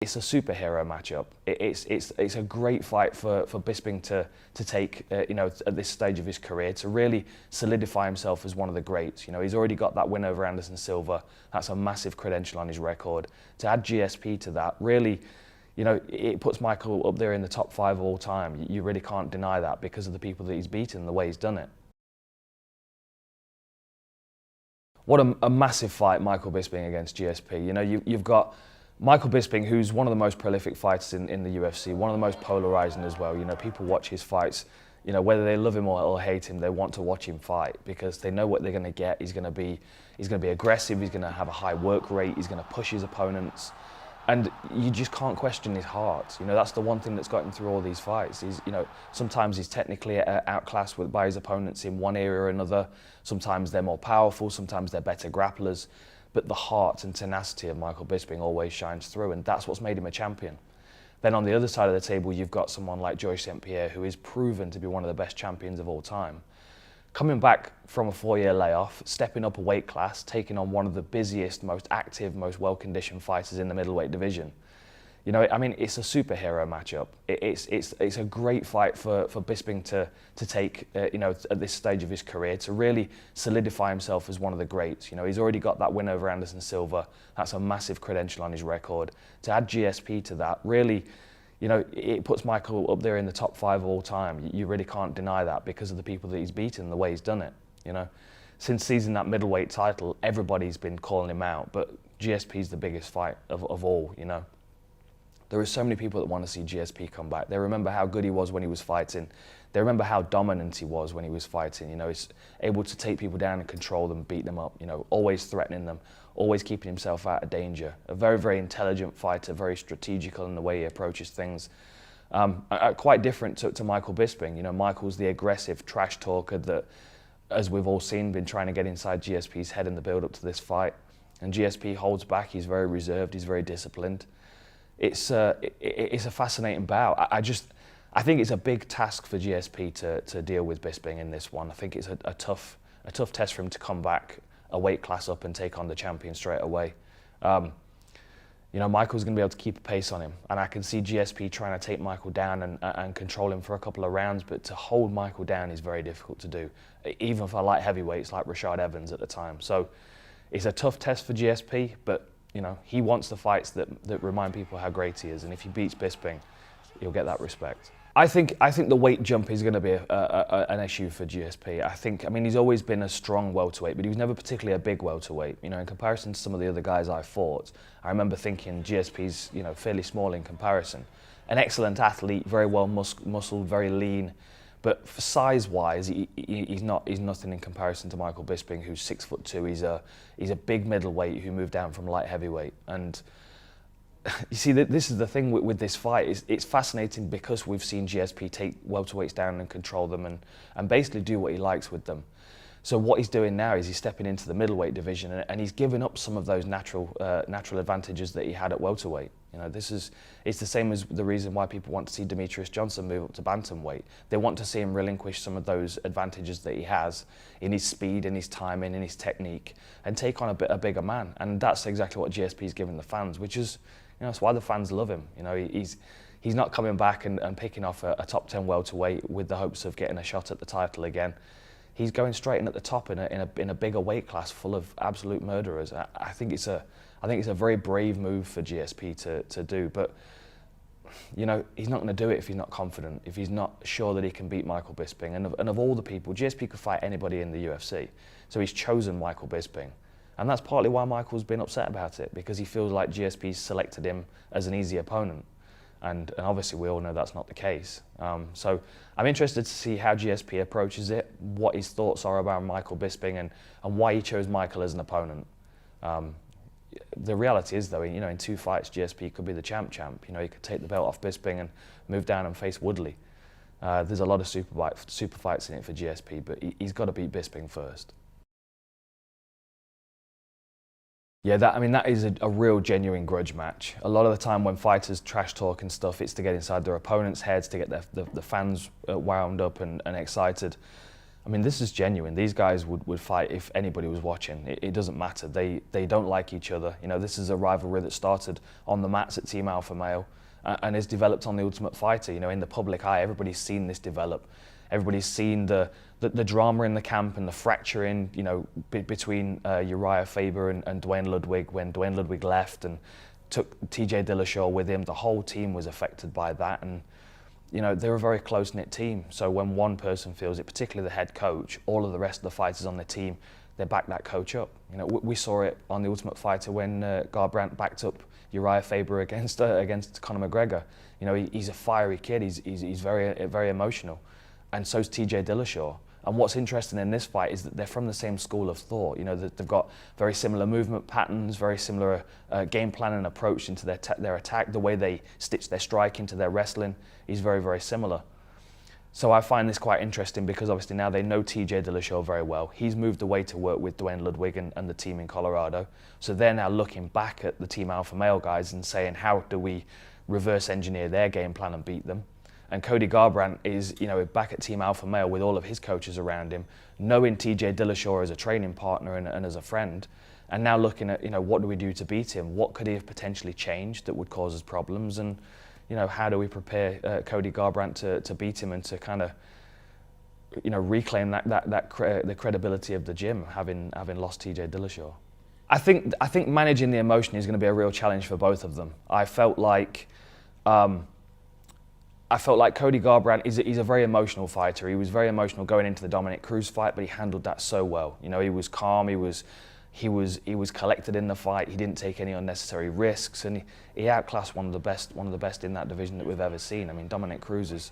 It's a superhero matchup. It's a great fight for Bisping to take, at this stage of his career, to really solidify himself as one of the greats. He's already got that win over Anderson Silva. That's a massive credential on his record. To add GSP to that, really, it puts Michael up there in the top 5 of all time. You really can't deny that because of the people that he's beaten, the way he's done it. What a massive fight, Michael Bisping against GSP. You've got Michael Bisping, who's one of the most prolific fighters in the UFC, one of the most polarizing as well. People watch his fights, whether they love him or hate him, they want to watch him fight because they know what they're going to get. He's going to be aggressive. He's going to have a high work rate. He's going to push his opponents, and you just can't question his heart. That's the one thing that's got him through all these fights. Sometimes he's technically outclassed by his opponents in one area or another. Sometimes they're more powerful. Sometimes they're better grapplers. But the heart and tenacity of Michael Bisping always shines through, and that's what's made him a champion. Then on the other side of the table, you've got someone like Georges St-Pierre, who is proven to be one of the best champions of all time. Coming back from a 4-year layoff, stepping up a weight class, taking on one of the busiest, most active, most well-conditioned fighters in the middleweight division. It's a superhero matchup. It's a great fight for Bisping to take, at this stage of his career, to really solidify himself as one of the greats. He's already got that win over Anderson Silva. That's a massive credential on his record. To add GSP to that, really, it puts Michael up there in the top 5 of all time. You really can't deny that because of the people that he's beaten, the way he's done it. Since seizing that middleweight title, everybody's been calling him out, but GSP's the biggest fight of all. There are so many people that want to see GSP come back. They remember how good he was when he was fighting. They remember how dominant he was when he was fighting. He's able to take people down and control them, beat them up, always threatening them, always keeping himself out of danger. A very, very intelligent fighter, very strategical in the way he approaches things. Quite different to Michael Bisping. Michael's the aggressive trash talker that, as we've all seen, been trying to get inside GSP's head in the build-up to this fight. And GSP holds back. He's very reserved. He's very disciplined. It's a fascinating bout. I think it's a big task for GSP to deal with Bisping in this one. I think it's a tough test for him to come back a weight class up and take on the champion straight away. Michael's going to be able to keep a pace on him, and I can see GSP trying to take Michael down and control him for a couple of rounds, but to hold Michael down is very difficult to do, even for light heavyweights like Rashad Evans at the time. So it's a tough test for GSP, but he wants the fights that remind people how great he is, and if he beats Bisping, he'll get that respect. I think the weight jump is going to be an issue for GSP. He's always been a strong welterweight, but he was never particularly a big welterweight. In comparison to some of the other guys I fought, I remember thinking GSP's fairly small in comparison. An excellent athlete, very well muscled, very lean, but for size-wise, he's nothing in comparison to Michael Bisping, who's 6'2". He's a big middleweight who moved down from light heavyweight. And you see, this is the thing with this fight. It's fascinating because we've seen GSP take welterweights down and control them and basically do what he likes with them. So what he's doing now is he's stepping into the middleweight division and he's given up some of those natural advantages that he had at welterweight. It's the same as the reason why people want to see Demetrius Johnson move up to bantamweight. They want to see him relinquish some of those advantages that he has in his speed, in his timing, in his technique, and take on a bigger man. And that's exactly what GSP's giving the fans, which is, that's why the fans love him. He's not coming back and picking off a top 10 welterweight with the hopes of getting a shot at the title again. He's going straight in at the top in a bigger weight class full of absolute murderers. I think it's a very brave move for GSP to do, but he's not going to do it if he's not confident, if he's not sure that he can beat Michael Bisping. And of all the people, GSP could fight anybody in the UFC, so he's chosen Michael Bisping. And that's partly why Michael's been upset about it, because he feels like GSP's selected him as an easy opponent. And obviously we all know that's not the case. So I'm interested to see how GSP approaches it, what his thoughts are about Michael Bisping and why he chose Michael as an opponent. The reality is though, in 2 fights, GSP could be the champ. He could take the belt off Bisping and move down and face Woodley. There's a lot of super fights in it for GSP, but he's got to beat Bisping first. Yeah, that is a real genuine grudge match. A lot of the time when fighters trash talk and stuff, it's to get inside their opponent's heads, to get the fans wound up and excited. I mean, this is genuine. These guys would fight if anybody was watching. It doesn't matter. They don't like each other. You know, this is a rivalry that started on the mats at Team Alpha Male and is developed on the Ultimate Fighter. You know, in the public eye, everybody's seen this develop. Everybody's seen the drama in the camp and the fracturing, you know, between Uriah Faber and Duane Ludwig when Duane Ludwig left and took TJ Dillashaw with him. The whole team was affected by that, and you know, they're a very close-knit team. So when one person feels it, particularly the head coach, all of the rest of the fighters on the team, they back that coach up. You know, we saw it on the Ultimate Fighter when Garbrandt backed up Uriah Faber against Conor McGregor. You know, he's a fiery kid. He's very emotional, and so's TJ Dillashaw. And what's interesting in this fight is that they're from the same school of thought. You know, they've got very similar movement patterns, very similar game plan and approach into their attack. The way they stitch their strike into their wrestling is very similar. So I find this quite interesting because obviously now they know TJ Dillashaw very well. He's moved away to work with Duane Ludwig and the team in Colorado. So they're now looking back at the Team Alpha Male guys and saying, how do we reverse engineer their game plan and beat them? And Cody Garbrandt is, you know, back at Team Alpha Male with all of his coaches around him, knowing TJ Dillashaw as a training partner and as a friend, and now looking at, you know, what do we do to beat him? What could he have potentially changed that would cause us problems? And, you know, how do we prepare Cody Garbrandt to beat him and to kind of, you know, reclaim the credibility of the gym, having lost TJ Dillashaw? I think managing the emotion is going to be a real challenge for both of them. I felt like Cody Garbrandt he's a very emotional fighter. He was very emotional going into the Dominic Cruz fight, but he handled that so well. You know, he was calm. He was collected in the fight. He didn't take any unnecessary risks, and he outclassed one of the best in that division that we've ever seen. I mean, Dominic Cruz is,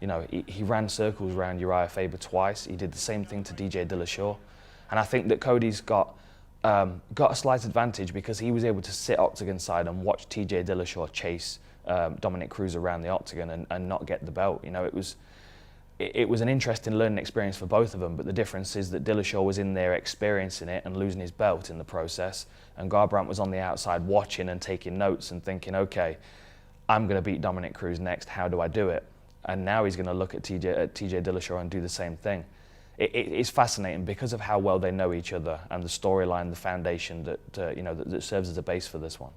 you know, he ran circles around Uriah Faber twice. He did the same thing to DJ Dillashaw, and I think that Cody's got a slight advantage because he was able to sit octagon side and watch TJ Dillashaw chase Dominic Cruz around the octagon and not get the belt. You know, it was an interesting learning experience for both of them, but the difference is that Dillashaw was in there experiencing it and losing his belt in the process, and Garbrandt was on the outside watching and taking notes and thinking, okay, I'm going to beat Dominic Cruz next, how do I do it? And now he's going to look at TJ Dillashaw and do the same thing. It's fascinating because of how well they know each other and the storyline, the foundation that, you know, that serves as a base for this one.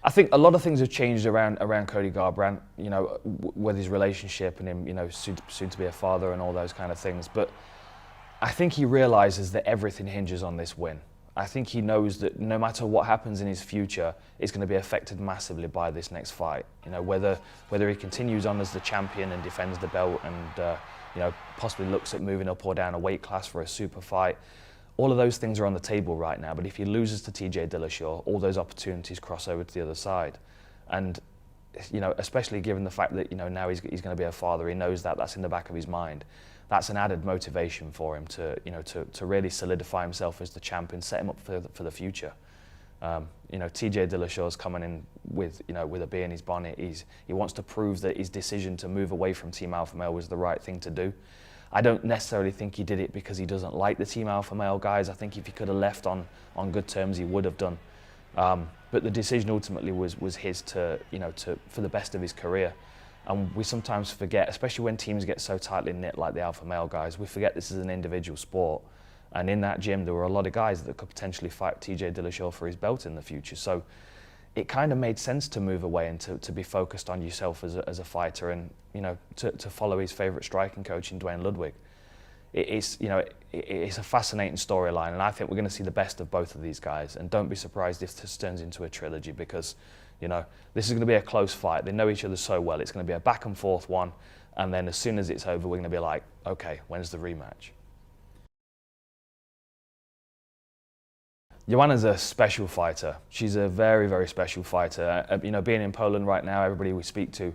I think a lot of things have changed around Cody Garbrandt, you know, with his relationship and him, you know, soon to be a father and all those kind of things. But I think he realizes that everything hinges on this win. I think he knows that no matter what happens in his future, it's going to be affected massively by this next fight. You know, whether he continues on as the champion and defends the belt and, you know, possibly looks at moving up or down a weight class for a super fight. All of those things are on the table right now, but if he loses to TJ Dillashaw, all those opportunities cross over to the other side. And, you know, especially given the fact that, you know, now he's going to be a father, he knows that, that's in the back of his mind. That's an added motivation for him to, you know, to really solidify himself as the champion, set him up for the future. You know, TJ Dillashaw's coming in with, you know, with a bee in his bonnet. He wants to prove that his decision to move away from Team Alpha Male was the right thing to do. I don't necessarily think he did it because he doesn't like the Team Alpha Male guys. I think if he could have left on good terms, he would have done. But the decision ultimately was his to, you know, for the best of his career. And we sometimes forget, especially when teams get so tightly knit like the Alpha Male guys, we forget this is an individual sport. And in that gym, there were a lot of guys that could potentially fight TJ Dillashaw for his belt in the future. So it kind of made sense to move away and to be focused on yourself as a fighter and, you know, to follow his favorite striking coach in Duane Ludwig. It's a fascinating storyline, and I think we're going to see the best of both of these guys. And don't be surprised if this turns into a trilogy because, you know, this is going to be a close fight. They know each other so well. It's going to be a back and forth one, and then as soon as it's over, we're going to be like, okay, when's the rematch? Joanna's a special fighter. She's a very special fighter. You know, being in Poland right now, everybody we speak to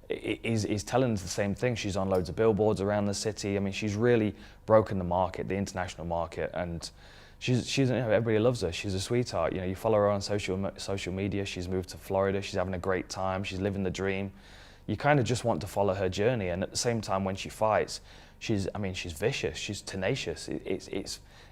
is telling us the same thing. She's on loads of billboards around the city. I mean, she's really broken the market, the international market, and she's you know, everybody loves her. She's a sweetheart. You know, you follow her on social media. She's moved to Florida. She's having a great time. She's living the dream. You kind of just want to follow her journey, and at the same time, when she fights, she's vicious. She's tenacious.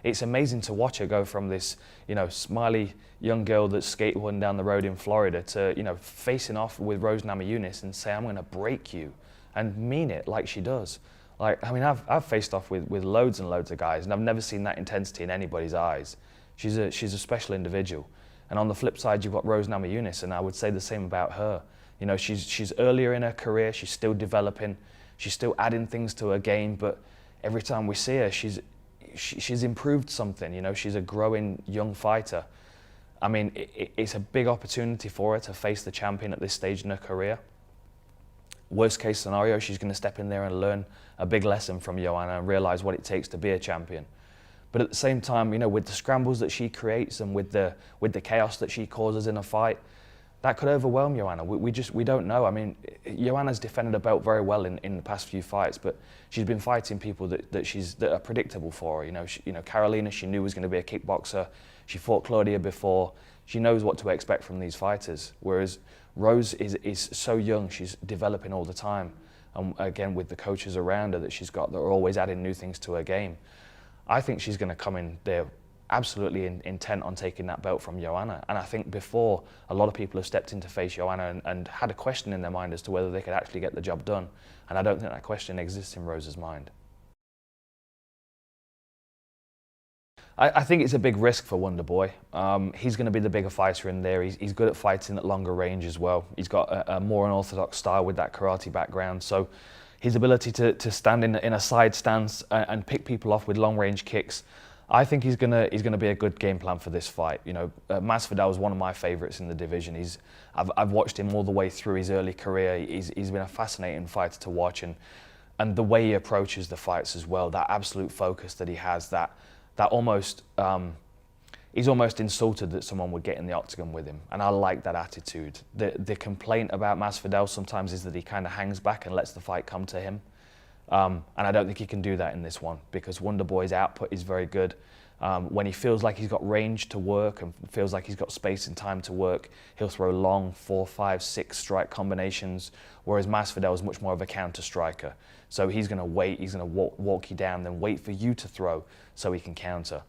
It's amazing to watch her go from this, you know, smiley young girl that's skateboarding down the road in Florida to, you know, facing off with Rose Namajunas and say, I'm going to break you, and mean it like she does. Like, I mean, I've faced off with loads and loads of guys, and I've never seen that intensity in anybody's eyes. She's a special individual. And on the flip side, you've got Rose Namajunas, and I would say the same about her. You know, she's earlier in her career, she's still developing, she's still adding things to her game, but every time we see her, she's improved something. You know, she's a growing young fighter. I mean, it's a big opportunity for her to face the champion at this stage in her career. Worst case scenario, she's going to step in there and learn a big lesson from Joanna and realize what it takes to be a champion. But at the same time, you know, with the scrambles that she creates and with the chaos that she causes in a fight, that could overwhelm Joanna. We don't know. I mean, Joanna's defended her belt very well in the past few fights, but she's been fighting people that are predictable for her. You know, Carolina, she knew was going to be a kickboxer. She fought Claudia before. She knows what to expect from these fighters. Whereas Rose is so young, she's developing all the time. And again, with the coaches around her that she's got, that are always adding new things to her game. I think she's going to come in there absolutely intent on taking that belt from Joanna. And I think before, a lot of people have stepped in to face Joanna and had a question in their mind as to whether they could actually get the job done. And I don't think that question exists in Rose's mind. I think it's a big risk for Wonder Boy. He's going to be the bigger fighter in there. He's good at fighting at longer range as well. He's got a more unorthodox style with that karate background. So his ability to stand in a side stance and pick people off with long range kicks, I think he's gonna be a good game plan for this fight. You know, Masvidal is one of my favourites in the division. I've watched him all the way through his early career. He's been a fascinating fighter to watch, and the way he approaches the fights as well, that absolute focus that he has, that almost he's almost insulted that someone would get in the octagon with him, and I like that attitude. The complaint about Masvidal sometimes is that he kind of hangs back and lets the fight come to him. And I don't think he can do that in this one, because Wonder Boy's output is very good. When he feels like he's got range to work and feels like he's got space and time to work, he'll throw long 4, 5, 6 strike combinations, whereas Masvidal is much more of a counter striker. So he's going to wait, he's going to walk you down, then wait for you to throw so he can counter.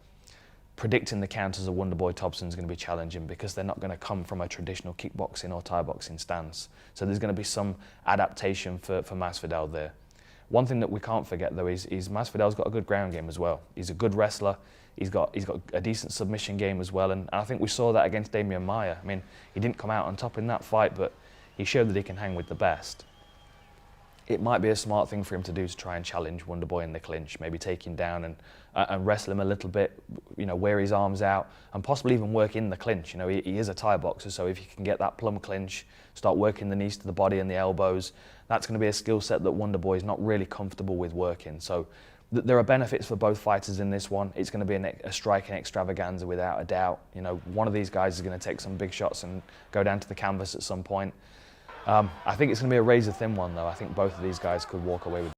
Predicting the counters of Wonder Boy Thompson is going to be challenging, because they're not going to come from a traditional kickboxing or Thai boxing stance. So there's going to be some adaptation for Masvidal there. One thing that we can't forget though is Masvidal's got a good ground game as well. He's a good wrestler. He's got a decent submission game as well, and I think we saw that against Damian Maia. I mean, he didn't come out on top in that fight, but he showed that he can hang with the best. It might be a smart thing for him to do to try and challenge Wonder Boy in the clinch, maybe take him down and wrestle him a little bit, you know, wear his arms out, and possibly even work in the clinch. You know, he is a Thai boxer, so if he can get that plum clinch, start working the knees to the body and the elbows, that's going to be a skill set that Wonder Boy is not really comfortable with working. So there are benefits for both fighters in this one. It's going to be a striking extravaganza without a doubt. You know, one of these guys is going to take some big shots and go down to the canvas at some point. I think it's going to be a razor thin one though. I think both of these guys could walk away with